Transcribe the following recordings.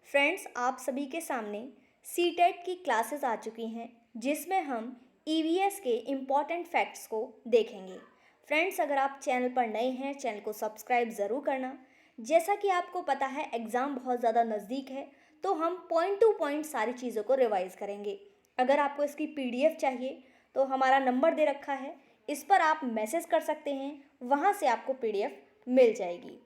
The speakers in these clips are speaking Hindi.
फ्रेंड्स, आप सभी के सामने सीटेट की क्लासेस आ चुकी हैं जिसमें हम ईवीएस के इम्पॉर्टेंट फैक्ट्स को देखेंगे। फ्रेंड्स, अगर आप चैनल पर नए हैं, चैनल को सब्सक्राइब ज़रूर करना। जैसा कि आपको पता है एग्ज़ाम बहुत ज़्यादा नज़दीक है, तो हम पॉइंट टू पॉइंट सारी चीज़ों को रिवाइज़ करेंगे। अगर आपको इसकी पीडीएफ चाहिए तो हमारा नंबर दे रखा है, इस पर आप मैसेज कर सकते हैं, वहाँ से आपको पीडीएफ मिल जाएगी।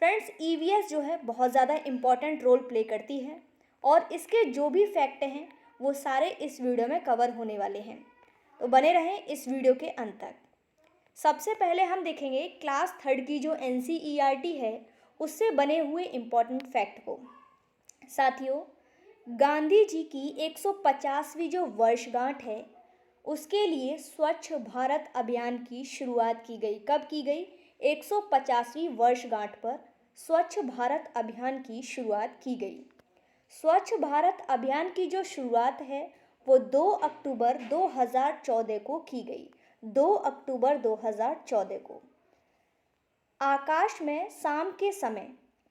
फ्रेंड्स, ईवीएस जो है बहुत ज़्यादा इम्पॉर्टेंट रोल प्ले करती है और इसके जो भी फैक्ट हैं वो सारे इस वीडियो में कवर होने वाले हैं, तो बने रहें इस वीडियो के अंत तक। सबसे पहले हम देखेंगे क्लास थर्ड की जो एनसीईआरटी है उससे बने हुए इम्पॉर्टेंट फैक्ट को। साथियों, गांधी जी की 150वीं जो वर्षगांठ है उसके लिए स्वच्छ भारत अभियान की शुरुआत की गई। कब की गई? 150वीं वर्षगांठ पर स्वच्छ भारत अभियान की शुरुआत की गई। स्वच्छ भारत अभियान की जो शुरुआत है वो 2 अक्टूबर 2014 को की गई। 2 अक्टूबर 2014 को। आकाश में शाम के समय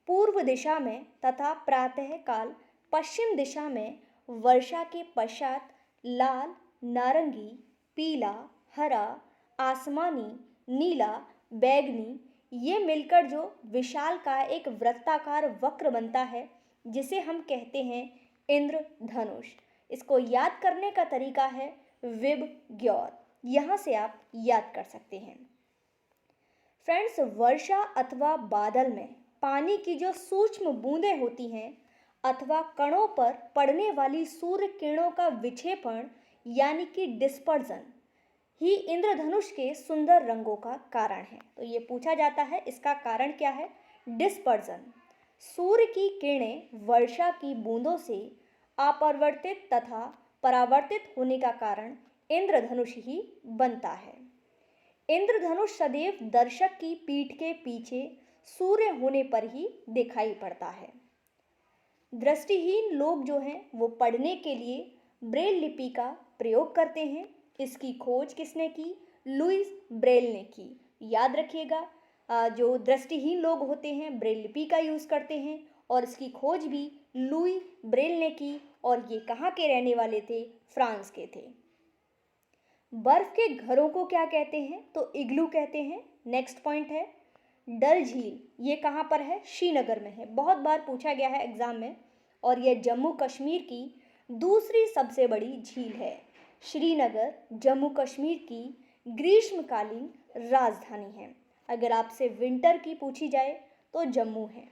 पूर्व दिशा में तथा प्रातःकाल पश्चिम दिशा में वर्षा के पश्चात लाल, नारंगी, पीला, हरा, आसमानी, नीला, बैंगनी ये मिलकर जो विशाल का एक वृत्ताकार वक्र बनता है जिसे हम कहते हैं इंद्रधनुष। इसको याद करने का तरीका है विब ग्योर। यहाँ से आप याद कर सकते हैं। फ्रेंड्स, वर्षा अथवा बादल में पानी की जो सूक्ष्म बूंदें होती हैं अथवा कणों पर पड़ने वाली सूर्य किरणों का विक्षेपण यानी कि डिस्पर्जन ही इंद्रधनुष के सुंदर रंगों का कारण है। तो ये पूछा जाता है इसका कारण क्या है? डिस्पर्जन। सूर्य की किरणें वर्षा की बूंदों से अपरिवर्तित तथा परावर्तित होने का कारण इंद्रधनुष ही बनता है। इंद्रधनुष सदैव दर्शक की पीठ के पीछे सूर्य होने पर ही दिखाई पड़ता है। दृष्टिहीन लोग जो हैं वो पढ़ने के लिए ब्रेल लिपि का प्रयोग करते हैं। इसकी खोज किसने की? लुईस ब्रेल ने की। याद रखिएगा, जो दृष्टिहीन लोग होते हैं ब्रेल लिपि का यूज़ करते हैं और इसकी खोज भी लुई ब्रेल ने की और ये कहाँ के रहने वाले थे? फ्रांस के थे। बर्फ के घरों को क्या कहते हैं? तो इग्लू कहते हैं। नेक्स्ट पॉइंट है डल झील। ये कहाँ पर है? श्रीनगर में है। बहुत बार पूछा गया है एग्जाम में और यह जम्मू कश्मीर की दूसरी सबसे बड़ी झील है। श्रीनगर जम्मू कश्मीर की ग्रीष्मकालीन राजधानी है। अगर आपसे विंटर की पूछी जाए तो जम्मू है।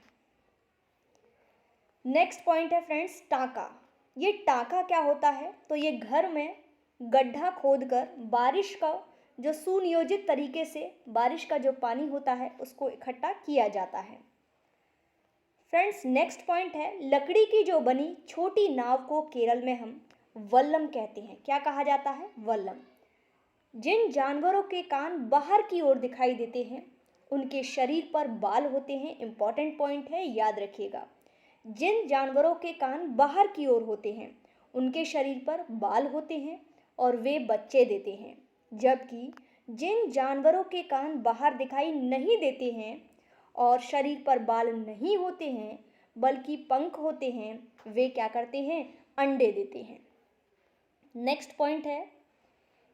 नेक्स्ट पॉइंट है फ्रेंड्स टाँका। ये टाँका क्या होता है? तो ये घर में गड्ढा खोदकर बारिश का जो सुनियोजित तरीके से बारिश का जो पानी होता है उसको इकट्ठा किया जाता है। फ्रेंड्स, नेक्स्ट पॉइंट है लकड़ी की जो बनी छोटी नाव को केरल में हम वल्लम कहते हैं। क्या कहा जाता है? वल्लम। जिन जानवरों के कान बाहर की ओर दिखाई देते हैं उनके शरीर पर बाल होते हैं। इंपॉर्टेंट पॉइंट है, याद रखिएगा। जिन जानवरों के कान बाहर की ओर होते हैं उनके शरीर पर बाल होते हैं और वे बच्चे देते हैं, जबकि जिन जानवरों के कान बाहर दिखाई नहीं देते हैं और शरीर पर बाल नहीं होते हैं बल्कि पंख होते हैं, वे क्या करते हैं? अंडे देते हैं। नेक्स्ट पॉइंट है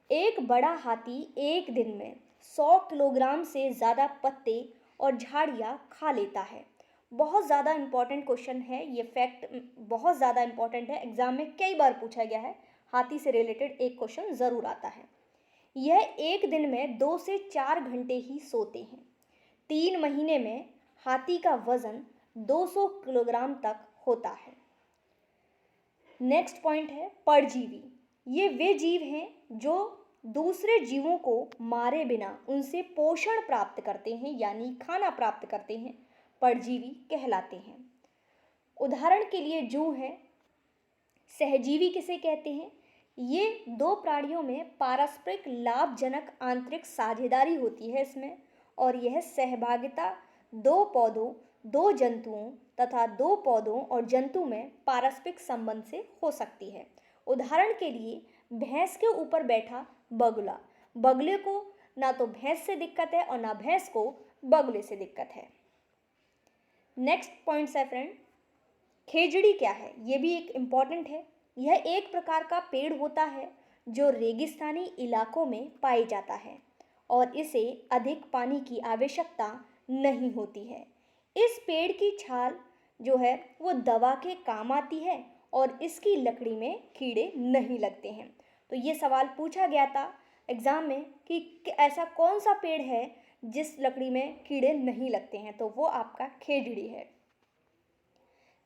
एक बड़ा हाथी एक दिन में 100 किलोग्राम से ज़्यादा पत्ते और झाड़ियाँ खा लेता है। बहुत ज़्यादा इम्पॉर्टेंट क्वेश्चन है ये, फैक्ट बहुत ज़्यादा इम्पॉर्टेंट है, एग्जाम में कई बार पूछा गया है। हाथी से रिलेटेड एक क्वेश्चन ज़रूर आता है। यह एक दिन में 2 से 4 घंटे ही सोते हैं। 3 महीने में हाथी का वजन 200 किलोग्राम तक होता है। नेक्स्ट पॉइंट है परजीवी। ये वे जीव हैं जो दूसरे जीवों को मारे बिना उनसे पोषण प्राप्त करते हैं यानी खाना प्राप्त करते हैं, परजीवी कहलाते हैं। उदाहरण के लिए जूं है। सहजीवी किसे कहते हैं? ये दो प्राणियों में पारस्परिक लाभजनक आंतरिक साझेदारी होती है इसमें, और यह सहभागिता दो पौधों, दो जंतुओं तथा दो पौधों और जंतु में पारस्परिक संबंध से हो सकती है। उदाहरण के लिए भैंस के ऊपर बैठा बगुला, बगुले को ना तो भैंस से दिक्कत है और ना भैंस को बगुले से दिक्कत है। नेक्स्ट पॉइंट्स है फ्रेंड खेजड़ी क्या है, ये भी एक इम्पॉर्टेंट है। यह एक प्रकार का पेड़ होता है जो रेगिस्तानी इलाकों में पाई जाता है और इसे अधिक पानी की आवश्यकता नहीं होती है। इस पेड़ की छाल जो है वो दवा के काम आती है और इसकी लकड़ी में कीड़े नहीं लगते हैं। तो ये सवाल पूछा गया था एग्ज़ाम में कि ऐसा कौन सा पेड़ है जिस लकड़ी में कीड़े नहीं लगते हैं, तो वो आपका खेजड़ी है।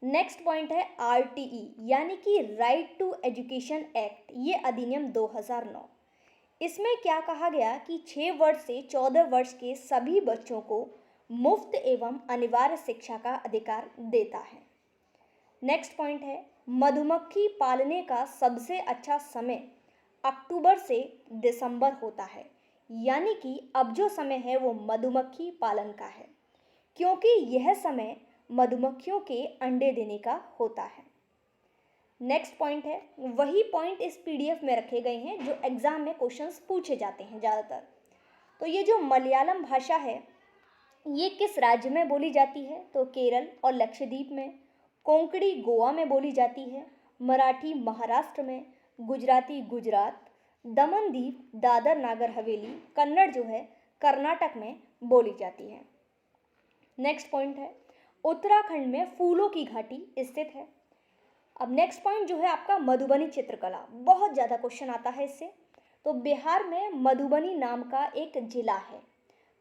नेक्स्ट पॉइंट है आरटीई यानी कि राइट टू एजुकेशन एक्ट। ये अधिनियम 2009। इसमें क्या कहा गया कि 6 वर्ष से 14 वर्ष के सभी बच्चों को मुफ्त एवं अनिवार्य शिक्षा का अधिकार देता है। नेक्स्ट पॉइंट है मधुमक्खी पालने का सबसे अच्छा समय अक्टूबर से दिसंबर होता है, यानी कि अब जो समय है वो मधुमक्खी पालन का है, क्योंकि यह समय मधुमक्खियों के अंडे देने का होता है। नेक्स्ट पॉइंट है वही पॉइंट इस पीडीएफ में रखे गए हैं जो एग्जाम में क्वेश्चंस पूछे जाते हैं ज़्यादातर। तो ये जो मलयालम भाषा है ये किस राज्य में बोली जाती है, तो केरल और लक्षद्वीप में। कोंकणी गोवा में बोली जाती है। मराठी महाराष्ट्र में। गुजराती गुजरात। दमनदीप दादर नागर हवेली। कन्नड़ जो है कर्नाटक में बोली जाती है। नेक्स्ट पॉइंट है उत्तराखंड में फूलों की घाटी स्थित है। अब नेक्स्ट पॉइंट जो है आपका मधुबनी चित्रकला, बहुत ज़्यादा क्वेश्चन आता है इससे। तो बिहार में मधुबनी नाम का एक जिला है।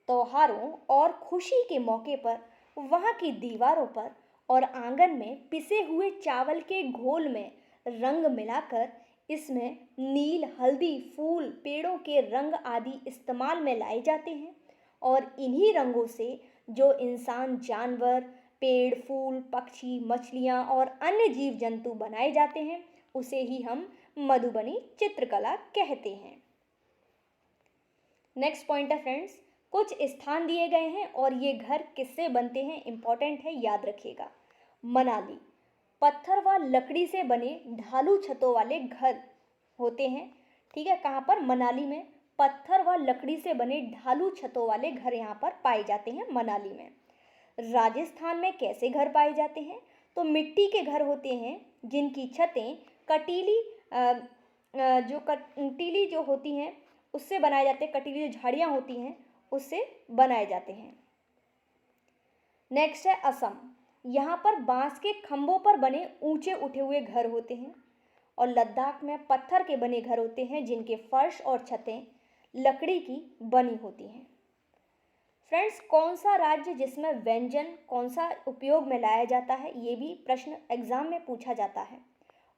त्योहारों और खुशी के मौके पर वहाँ की दीवारों पर और आंगन में पिसे हुए चावल के घोल में रंग मिलाकर इसमें नील, हल्दी, फूल, पेड़ों के रंग आदि इस्तेमाल में लाए जाते हैं और इन्हीं रंगों से जो इंसान, जानवर, पेड़, फूल, पक्षी, मछलियाँ और अन्य जीव जंतु बनाए जाते हैं उसे ही हम मधुबनी चित्रकला कहते हैं। नेक्स्ट पॉइंट है फ्रेंड्स, कुछ स्थान दिए गए हैं और ये घर किससे बनते हैं, इंपॉर्टेंट है, याद रखिएगा। मनाली, पत्थर व लकड़ी से बने ढालू छतों वाले घर होते हैं। ठीक है, कहाँ पर, मनाली में पत्थर व लकड़ी से बने ढालू छतों वाले घर यहाँ पर पाए जाते हैं मनाली में। राजस्थान में कैसे घर पाए जाते हैं, तो मिट्टी के घर होते हैं जिनकी छतें कटीली जो होती हैं उससे बनाए जाते हैं, कटीली जो झाड़ियाँ होती हैं उससे बनाए जाते हैं। नेक्स्ट है असम, यहाँ पर बांस के खंभों पर बने ऊंचे उठे हुए घर होते हैं। और लद्दाख में पत्थर के बने घर होते हैं जिनके फर्श और छतें लकड़ी की बनी होती हैं। फ्रेंड्स, कौन सा राज्य जिसमें व्यंजन कौन सा उपयोग में लाया जाता है, ये भी प्रश्न एग्जाम में पूछा जाता है।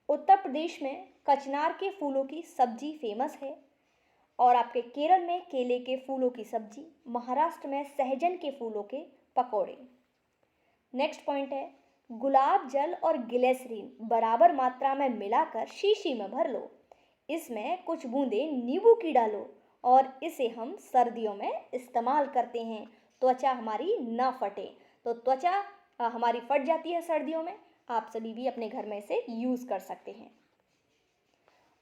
उत्तर प्रदेश में कचनार के फूलों की सब्जी फेमस है और आपके केरल में केले के फूलों की सब्जी, महाराष्ट्र में सहजन के फूलों के पकौड़े। नेक्स्ट पॉइंट है गुलाब जल और ग्लिसरीन बराबर मात्रा में मिलाकर शीशी में भर लो, इसमें कुछ बूंदें नींबू की डालो और इसे हम सर्दियों में इस्तेमाल करते हैं, त्वचा हमारी ना फटे। तो त्वचा हमारी फट जाती है सर्दियों में, आप सभी भी अपने घर में इसे यूज़ कर सकते हैं।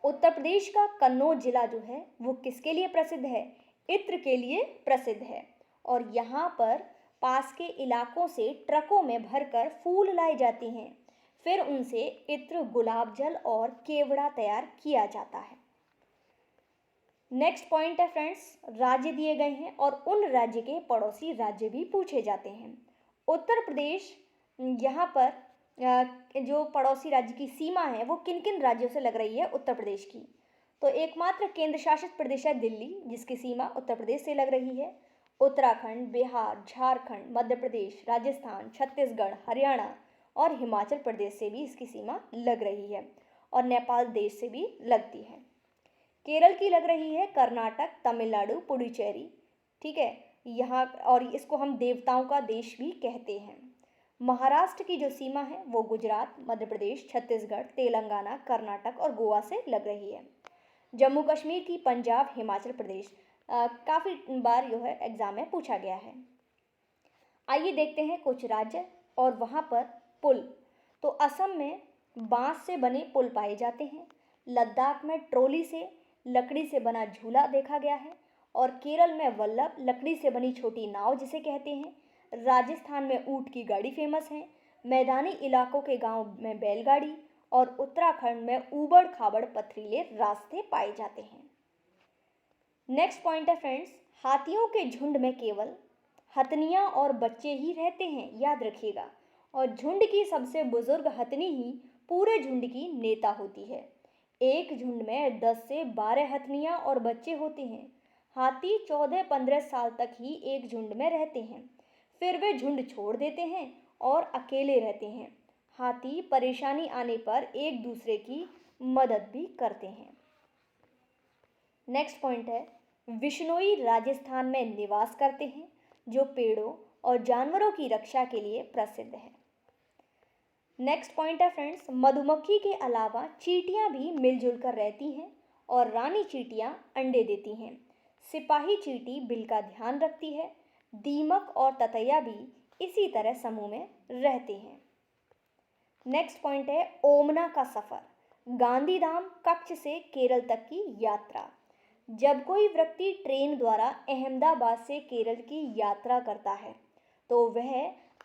उत्तर प्रदेश का कन्नौज जिला जो है वो किसके लिए प्रसिद्ध है, इत्र के लिए प्रसिद्ध है। और यहाँ पर पास के इलाकों से ट्रकों में भरकर फूल लाए जाते हैं, फिर उनसे इत्र, गुलाब जल और केवड़ा तैयार किया जाता है। नेक्स्ट पॉइंट है फ्रेंड्स, राज्य दिए गए हैं और उन राज्य के पड़ोसी राज्य भी पूछे जाते हैं। उत्तर प्रदेश, यहाँ पर जो पड़ोसी राज्य की सीमा है वो किन किन राज्यों से लग रही है उत्तर प्रदेश की, तो एकमात्र केंद्र शासित प्रदेश है दिल्ली जिसकी सीमा उत्तर प्रदेश से लग रही है। उत्तराखंड, बिहार, झारखंड, मध्य प्रदेश, राजस्थान, छत्तीसगढ़, हरियाणा और हिमाचल प्रदेश से भी इसकी सीमा लग रही है और नेपाल देश से भी लगती है। केरल की लग रही है कर्नाटक, तमिलनाडु, पुडुचेरी। ठीक है, यहाँ और इसको हम देवताओं का देश भी कहते हैं। महाराष्ट्र की जो सीमा है वो गुजरात, मध्य प्रदेश, छत्तीसगढ़, तेलंगाना, कर्नाटक और गोवा से लग रही है। जम्मू कश्मीर की पंजाब, हिमाचल प्रदेश। काफ़ी बार जो है एग्जाम में पूछा गया है। आइए देखते हैं कुछ राज्य और वहाँ पर पुल। तो असम में बांस से बने पुल पाए जाते हैं। लद्दाख में ट्रोली से लकड़ी से बना झूला देखा गया है और केरल में वल्लभ, लकड़ी से बनी छोटी नाव जिसे कहते हैं। राजस्थान में ऊँट की गाड़ी फेमस है। मैदानी इलाकों के गांव में बैलगाड़ी और उत्तराखंड में ऊबड़ खाबड़ पथरीले रास्ते पाए जाते हैं। नेक्स्ट पॉइंट है फ्रेंड्स, हाथियों के झुंड में केवल हथनियां और बच्चे ही रहते हैं, याद रखिएगा। और झुंड की सबसे बुजुर्ग हथनी ही पूरे झुंड की नेता होती है। एक झुंड में 10 से 12 हथनियां और बच्चे होते हैं। हाथी 14-15 साल तक ही एक झुंड में रहते हैं, फिर वे झुंड छोड़ देते हैं और अकेले रहते हैं। हाथी परेशानी आने पर एक दूसरे की मदद भी करते हैं। नेक्स्ट पॉइंट है, विश्नोई राजस्थान में निवास करते हैं, जो पेड़ों और जानवरों की रक्षा के लिए प्रसिद्ध है। नेक्स्ट पॉइंट है फ्रेंड्स, मधुमक्खी के अलावा चींटियां भी मिलजुल कर रहती हैं और रानी चींटियां अंडे देती हैं। सिपाही चींटी बिल का ध्यान रखती है। दीमक और ततैया भी इसी तरह समूह में रहते हैं। नेक्स्ट पॉइंट है, ओमना का सफर, गांधीधाम कच्छ से केरल तक की यात्रा। जब कोई व्यक्ति ट्रेन द्वारा अहमदाबाद से केरल की यात्रा करता है तो वह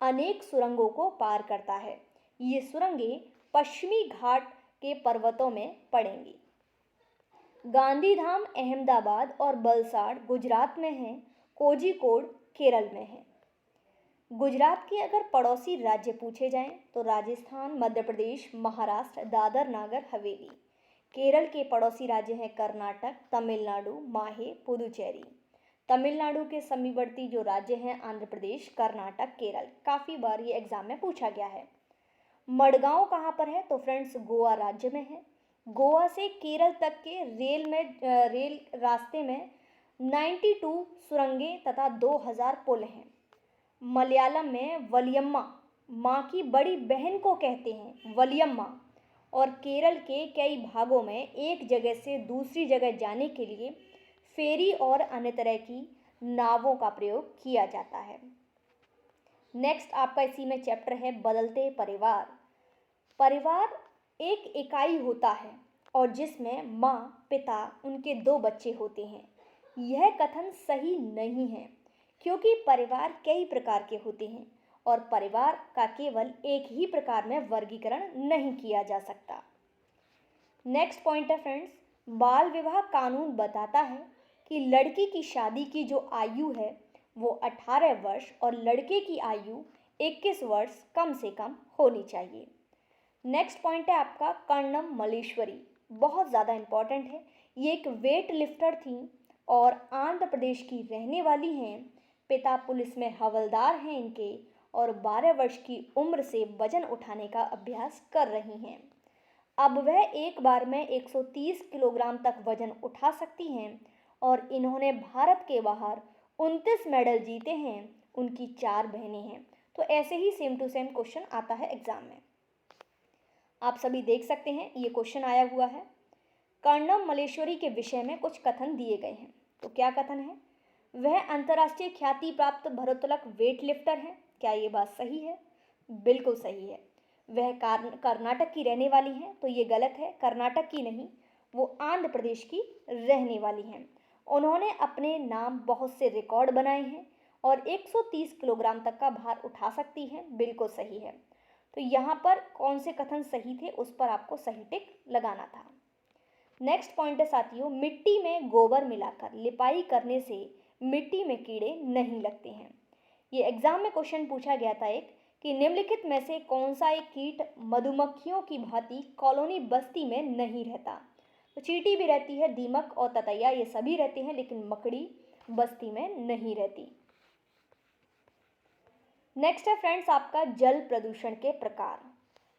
अनेक सुरंगों को पार करता है। ये सुरंगें पश्चिमी घाट के पर्वतों में पड़ेंगी। गांधीधाम अहमदाबाद और वलसाड गुजरात में है, कोझिकोड केरल में है। गुजरात के अगर पड़ोसी राज्य पूछे जाएं तो राजस्थान, मध्य प्रदेश, महाराष्ट्र, दादर नागर हवेली। केरल के पड़ोसी राज्य हैं कर्नाटक, तमिलनाडु, माहे, पुदुचेरी। तमिलनाडु के समीपवर्ती जो राज्य हैं आंध्र प्रदेश, कर्नाटक, केरल। काफ़ी बार ये एग्जाम में पूछा गया है। मडगांव कहाँ पर है तो फ्रेंड्स गोवा राज्य में है। गोवा से केरल तक के रेल रास्ते में 92 सुरंगें तथा 2000 पुल हैं। मलयालम में वलियम्मा माँ की बड़ी बहन को कहते हैं वलियम्मा। और केरल के कई भागों में एक जगह से दूसरी जगह जाने के लिए फेरी और अन्य तरह की नावों का प्रयोग किया जाता है। नेक्स्ट आपका इसी में चैप्टर है बदलते परिवार। परिवार एक इकाई होता है और जिसमें माँ, पिता, उनके 2 बच्चे होते हैं। यह कथन सही नहीं है क्योंकि परिवार कई प्रकार के होते हैं और परिवार का केवल एक ही प्रकार में वर्गीकरण नहीं किया जा सकता। नेक्स्ट पॉइंट है फ्रेंड्स, बाल विवाह कानून बताता है कि लड़की की शादी की जो आयु है वो 18 वर्ष और लड़के की आयु 21 वर्ष कम से कम होनी चाहिए। नेक्स्ट पॉइंट है आपका कर्णम मल्लेश्वरी, बहुत ज़्यादा इम्पॉर्टेंट है। ये एक वेट लिफ्टर थी और आंध्र प्रदेश की रहने वाली हैं। पिता पुलिस में हवलदार हैं इनके और 12 वर्ष की उम्र से वजन उठाने का अभ्यास कर रही हैं। अब वह एक बार में 130 किलोग्राम तक वजन उठा सकती हैं और इन्होंने भारत के बाहर 29 मेडल जीते हैं। उनकी 4 बहनें हैं। तो ऐसे ही सेम टू सेम क्वेश्चन आता है एग्जाम में, आप सभी देख सकते हैं ये क्वेश्चन आया हुआ है। कर्णम मल्लेश्वरी के विषय में कुछ कथन दिए गए हैं। तो क्या कथन है, वह अंतर्राष्ट्रीय ख्याति प्राप्त भारोत्तोलक वेट लिफ्टर हैं। क्या ये बात सही है? बिल्कुल सही है। वह कर्नाटक की रहने वाली हैं, तो ये गलत है, कर्नाटक की नहीं, वो आंध्र प्रदेश की रहने वाली हैं। उन्होंने अपने नाम बहुत से रिकॉर्ड बनाए हैं और 130 किलोग्राम तक का भार उठा सकती हैं। बिल्कुल सही है। तो यहाँ पर कौन से कथन सही थे उस पर आपको सही टिक लगाना था। नेक्स्ट पॉइंट है साथियों, मिट्टी में गोबर मिलाकर लिपाई करने से मिट्टी में कीड़े नहीं लगते हैं। ये एग्जाम में क्वेश्चन पूछा गया था एक कि निम्नलिखित में से कौन सा एक कीट मधुमक्खियों की भांति कॉलोनी बस्ती में नहीं रहता। तो चींटी भी रहती है, दीमक और ततैया ये सभी रहते हैं, लेकिन मकड़ी बस्ती में नहीं रहती। नेक्स्ट है फ्रेंड्स आपका जल प्रदूषण के प्रकार।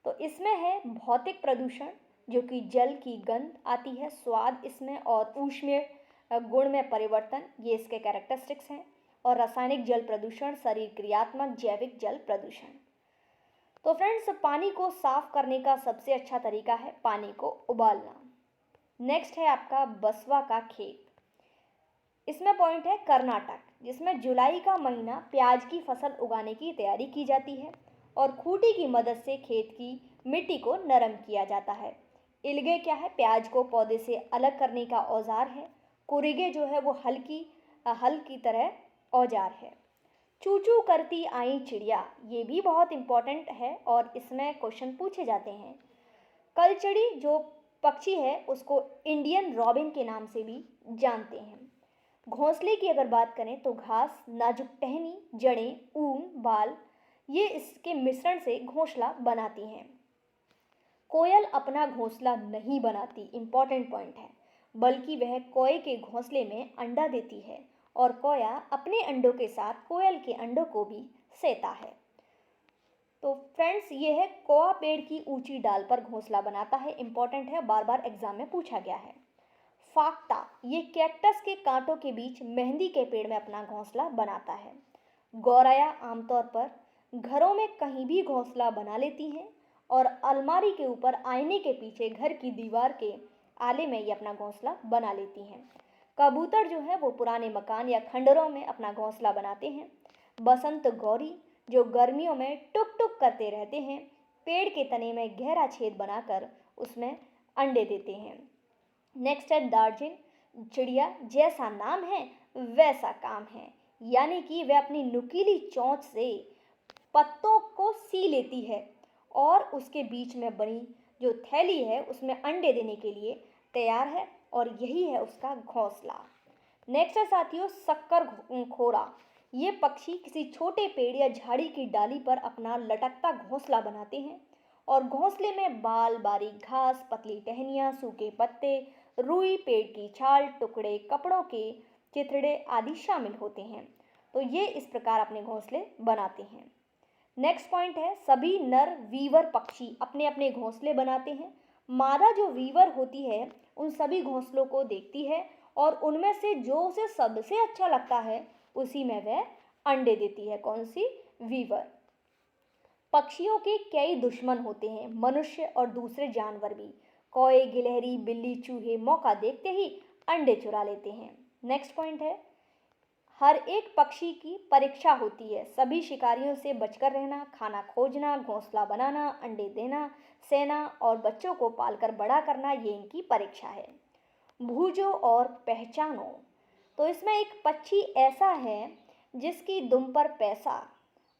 तो इसमें है भौतिक प्रदूषण जो कि जल की गंध आती है, स्वाद इसमें और ऊष्मीय गुण में परिवर्तन, ये इसके कैरेक्टरिस्टिक्स हैं। और रासायनिक जल प्रदूषण, शरीर क्रियात्मक जैविक जल प्रदूषण। तो फ्रेंड्स पानी को साफ करने का सबसे अच्छा तरीका है पानी को उबालना। नेक्स्ट है आपका बसवा का खेत। इसमें पॉइंट है कर्नाटक, जिसमें जुलाई का महीना प्याज की फसल उगाने की तैयारी की जाती है और खूंटी की मदद से खेत की मिट्टी को नरम किया जाता है। इल्गे क्या है, प्याज को पौधे से अलग करने का औजार है। कुरिगे जो है वो हल की तरह औजार है। चू चू करती आई चिड़िया, ये भी बहुत इंपॉर्टेंट है और इसमें क्वेश्चन पूछे जाते हैं। कलचड़ी जो पक्षी है उसको इंडियन रॉबिन के नाम से भी जानते हैं। घोंसले की अगर बात करें तो घास, नाजुक टहनी, जड़ें, ऊन, बाल, ये इसके मिश्रण से घोंसला बनाती हैं। कोयल अपना घोंसला नहीं बनाती, इंपॉर्टेंट पॉइंट है, बल्कि वह कोए के घोंसले में अंडा देती है और कोया अपने अंडों के साथ कोयल के अंडों को भी सेता है। तो फ्रेंड्स, ये है कोआ पेड़ की ऊंची डाल पर घोंसला बनाता है, इंपॉर्टेंट है, बार बार एग्जाम में पूछा गया है। फाख्ता, ये कैक्टस के कांटों के बीच मेहंदी के पेड़ में अपना घोंसला बनाता है। गौरैया आमतौर पर घरों में कहीं भी घोंसला बना लेती हैं और अलमारी के ऊपर आईने के पीछे घर की दीवार के आले में ये अपना घोंसला बना लेती हैं। कबूतर जो है वो पुराने मकान या खंडरों में अपना घोंसला बनाते हैं। बसंत गौरी जो गर्मियों में टुक टुक करते रहते हैं, पेड़ के तने में गहरा छेद बनाकर उसमें अंडे देते हैं। नेक्स्ट है दार्जिन चिड़िया, जैसा नाम है वैसा काम है, यानी कि वह अपनी नुकीली चोंच से पत्तों को सी लेती है और उसके बीच में बनी जो थैली है उसमें अंडे देने के लिए तैयार है और यही है उसका घोंसला। नेक्स्ट है साथियों शक्कर खोरा, ये पक्षी किसी छोटे पेड़ या झाड़ी की डाली पर अपना लटकता घोंसला बनाते हैं और घोंसले में बाल, बारीक घास, पतली टहनियाँ, सूखे पत्ते, रुई, पेड़ की छाल, टुकड़े कपड़ों के चिथड़े आदि शामिल होते हैं। तो ये इस प्रकार अपने घोंसले बनाते हैं। नेक्स्ट पॉइंट है सभी नर वीवर पक्षी अपने अपने घोंसले बनाते हैं। मादा जो वीवर होती है उन सभी घोंसलों को देखती है और उनमें से जो उसे सबसे अच्छा लगता है उसी में वह अंडे देती है। कौन सी? वीवर। पक्षियों के कई दुश्मन होते हैं, मनुष्य और दूसरे जानवर भी। कौए, गिलहरी, बिल्ली, चूहे मौका देखते ही अंडे चुरा लेते हैं। नेक्स्ट पॉइंट है हर एक पक्षी की परीक्षा होती है, सभी शिकारियों से बचकर रहना, खाना खोजना, घोंसला बनाना, अंडे देना, सेना और बच्चों को पालकर बड़ा करना, ये इनकी परीक्षा है। भूजो और पहचानो, तो इसमें एक पक्षी ऐसा है जिसकी दुम पर पैसा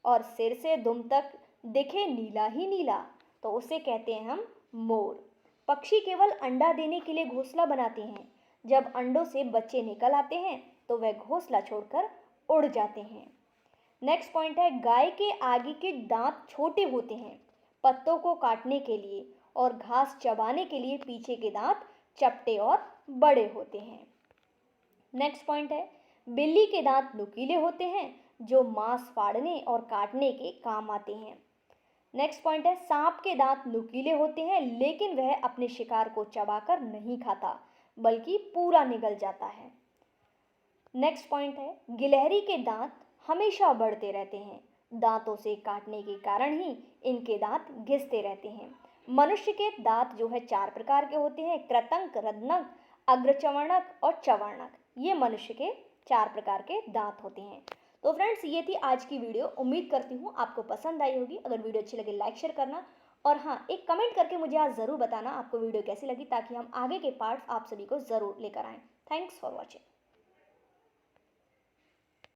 और सिर से दुम तक दिखे नीला ही नीला, तो उसे कहते हैं हम मोर। पक्षी केवल अंडा देने के लिए घोंसला बनाते हैं, जब अंडों से बच्चे निकल आते हैं तो वह घोंसला छोड़कर उड़ जाते हैं। नेक्स्ट पॉइंट है गाय के आगे के दांत छोटे होते हैं पत्तों को काटने के लिए और घास चबाने के लिए पीछे के दांत चपटे और बड़े होते हैं। नेक्स्ट पॉइंट है बिल्ली के दांत नुकीले होते हैं जो मांस फाड़ने और काटने के काम आते हैं। नेक्स्ट पॉइंट है सांप के दांत नुकीले होते हैं लेकिन वह अपने शिकार को चबाकर नहीं खाता बल्कि पूरा निगल जाता है। नेक्स्ट पॉइंट है गिलहरी के दांत हमेशा बढ़ते रहते हैं, दांतों से काटने के कारण ही इनके दांत घिसते रहते हैं। मनुष्य के दांत जो है 4 प्रकार के होते हैं, कृतंक, रत्नक, अग्रचवर्णक और चवर्णक। ये मनुष्य के 4 प्रकार के दांत होते हैं। तो फ्रेंड्स, ये थी आज की वीडियो। उम्मीद करती हूँ आपको पसंद आई होगी। अगर वीडियो अच्छी लगे लाइक शेयर करना और हाँ, एक कमेंट करके मुझे आज ज़रूर बताना आपको वीडियो कैसी लगी, ताकि हम आगे के पार्ट्स आप सभी को ज़रूर लेकर आएँ। Thanks for watching.